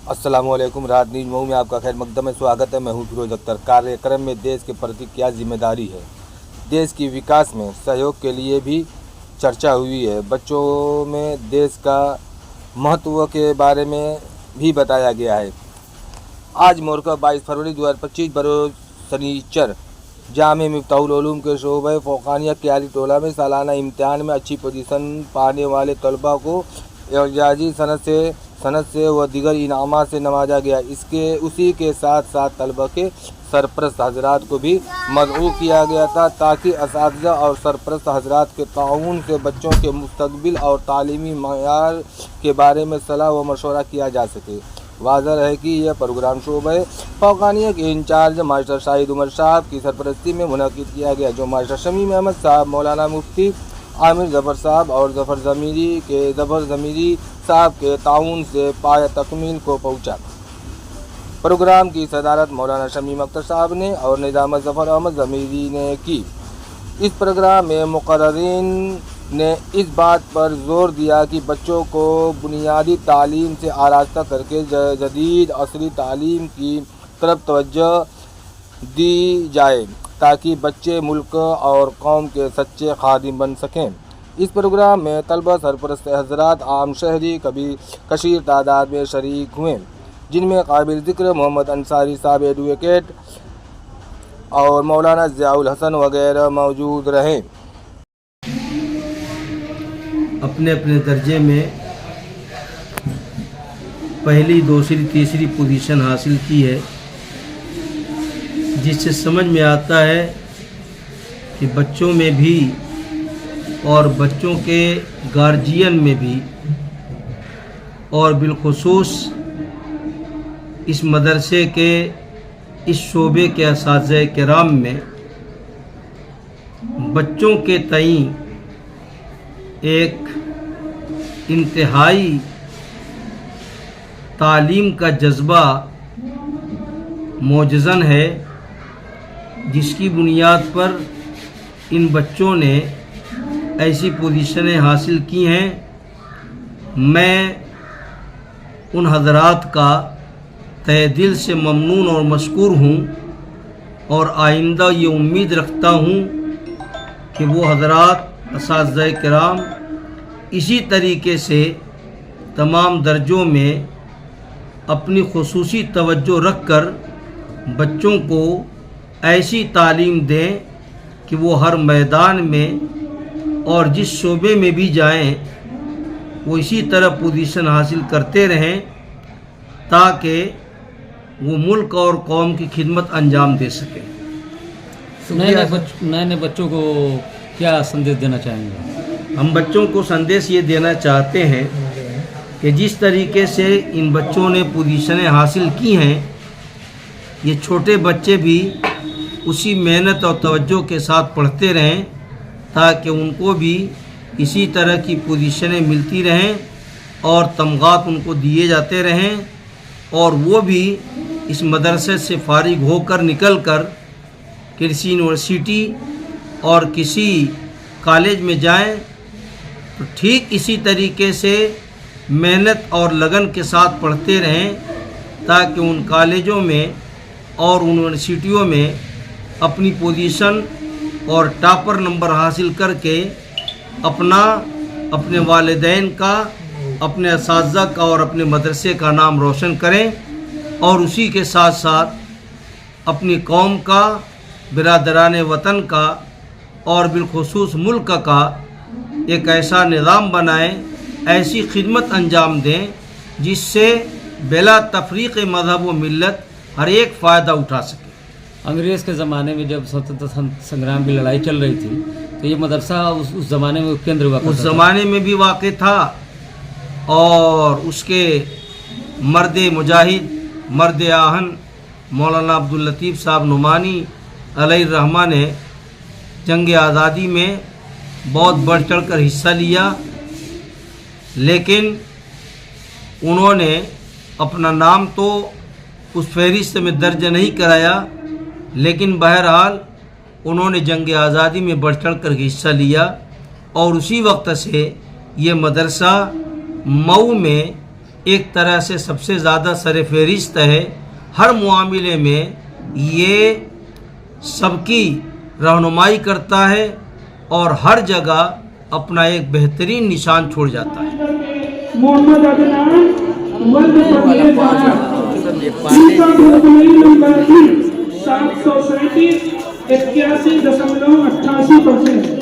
अस्सलाम वालेकुम। रात न्यूज मऊ में आपका खैर मकदम में स्वागत है। मैं हूँ फिरोज अख्तर। कार्यक्रम में देश के प्रति क्या जिम्मेदारी है, देश की विकास में सहयोग के लिए भी चर्चा हुई है। बच्चों में देश का महत्व के बारे में भी बताया गया है। आज मोरका 22 फरवरी 2025 बरोज शनिचर जामे मिफ्ताहुल उलूम के शोबे फ़ौक़ानिया क्याली टोला में सालाना इम्तिहान में अच्छी पोजीशन पाने वाले तलबा को एजाज़ी सनद से व दीगर इनामात से नवाजा गया। उसी के साथ साथ तलबा के सरपरस्त हजरात को भी मदऊ किया गया था ताकि असातिज़ा और सरपरस्त हजरात के ताउन से बच्चों के मुस्तकबिल और तालीमी मयार के बारे में सलाह व मशवरा किया जा सके। वाज़ह है कि यह प्रोग्राम शोबे फ़ौक़ानिया के इंचार्ज मास्टर शाहिद उमर साहब की सरपरस्ती में मुनक़िद किया गया, जो मास्टर शमीम अहमद साहब, मौलाना मुफ्ती आमिर ज़फ़र साहब और ज़फ़र ज़मीरी साहब के ताउन से पाया तकमील को पहुँचा। प्रोग्राम की सदारत मौलाना शमीम अख्तर साहब ने और निज़ामत ज़फ़र अहमद ज़मीरी ने की। इस प्रोग्राम में मुक़र्रिरीन ने इस बात पर ज़ोर दिया कि बच्चों को बुनियादी तालीम से आरास्ता करके जदीद असरी तालीम की तरफ तवज्जो दी जाए ताकि बच्चे मुल्क और कौम के सच्चे खादिम बन सकें। इस प्रोग्राम में तलबा, सरपरस्त हज़रात, आम शहरी कशीर तादाद में शरीक हुए, जिनमें काबिल ज़िक्र मोहम्मद अंसारी साहब एडवोकेट और मौलाना ज़ियाउल हसन वगैरह मौजूद रहे। अपने अपने दर्जे में पहली, दूसरी, तीसरी पोजीशन हासिल की है, जिससे समझ में आता है कि बच्चों में भी और बच्चों के गार्जियन में भी और बिलखुसूस इस मदरसे के इस शोबे के असातिज़े किराम में बच्चों के तई एक इंतहाई तालीम का जज्बा मौजज़न है, जिसकी बुनियाद पर इन बच्चों ने ऐसी पोजीशनें हासिल की हैं। मैं उन हज़रात का तहे दिल से ममनून और मशकूर हूँ और आइंदा ये उम्मीद रखता हूँ कि वो हज़रात असातिज़े किराम इसी तरीके से तमाम दर्जों में अपनी खुसूसी तवज्जो रख कर बच्चों को ऐसी तालीम दें कि वो हर मैदान में और जिस शोबे में भी जाएं वो इसी तरह पोजीशन हासिल करते रहें ताकि वो मुल्क और कौम की खिदमत अंजाम दे सकें। नए बच्चों को क्या संदेश देना चाहेंगे? हम बच्चों को संदेश ये देना चाहते हैं कि जिस तरीके से इन बच्चों ने पोजीशनें हासिल की हैं, ये छोटे बच्चे भी उसी मेहनत और तवज्जो के साथ पढ़ते रहें ताकि उनको भी इसी तरह की पोजीशनें मिलती रहें और तमगात उनको दिए जाते रहें और वो भी इस मदरसे से फारिग होकर निकल कर किसी यूनिवर्सिटी और किसी कॉलेज में जाएं तो ठीक इसी तरीके से मेहनत और लगन के साथ पढ़ते रहें ताकि उन कॉलेजों में और यूनिवर्सिटियों में अपनी पोजीशन और टॉपर नंबर हासिल करके अपना, अपने वालिदैन का, अपने असातिज़ा का और अपने मदरसे का नाम रोशन करें और उसी के साथ साथ अपनी कौम का, बिरादरान वतन का और बिलखुसूस मुल्क का एक ऐसा निज़ाम बनाएं, ऐसी खिदमत अंजाम दें जिससे बिला तफरीक़ मज़हब व मिल्लत हर एक फ़ायदा उठा सके। अंग्रेज़ के ज़माने में जब स्वतंत्रता संग्राम की लड़ाई चल रही थी तो ये मदरसा उस ज़माने में केंद्र हुआ करता था। उस ज़माने में भी वाक़ था और उसके मर्द मुजाहिद, मर्द आहन मौलाना अब्दुल लतीफ़ साहब नुमानी अलैहिर्रहमा ने जंग आज़ादी में बहुत बढ़ चढ़ कर हिस्सा लिया, लेकिन उन्होंने अपना नाम तो उस फहरिस्त में दर्ज नहीं कराया, लेकिन बहरहाल उन्होंने जंग आज़ादी में बढ़ चढ़ कर हिस्सा लिया और उसी वक्त से ये मदरसा मऊ में ایک طرح سے سب سے زیادہ سر فہرست ہے. ہر معاملے میں یہ سب کی رہنمائی کرتا ہے اور ہر جگہ اپنا ایک بہترین نشان چھوڑ جاتا ہے. محمد عدنان ولد پرویز جانا ان کا مکمل نمبر 737 81.88%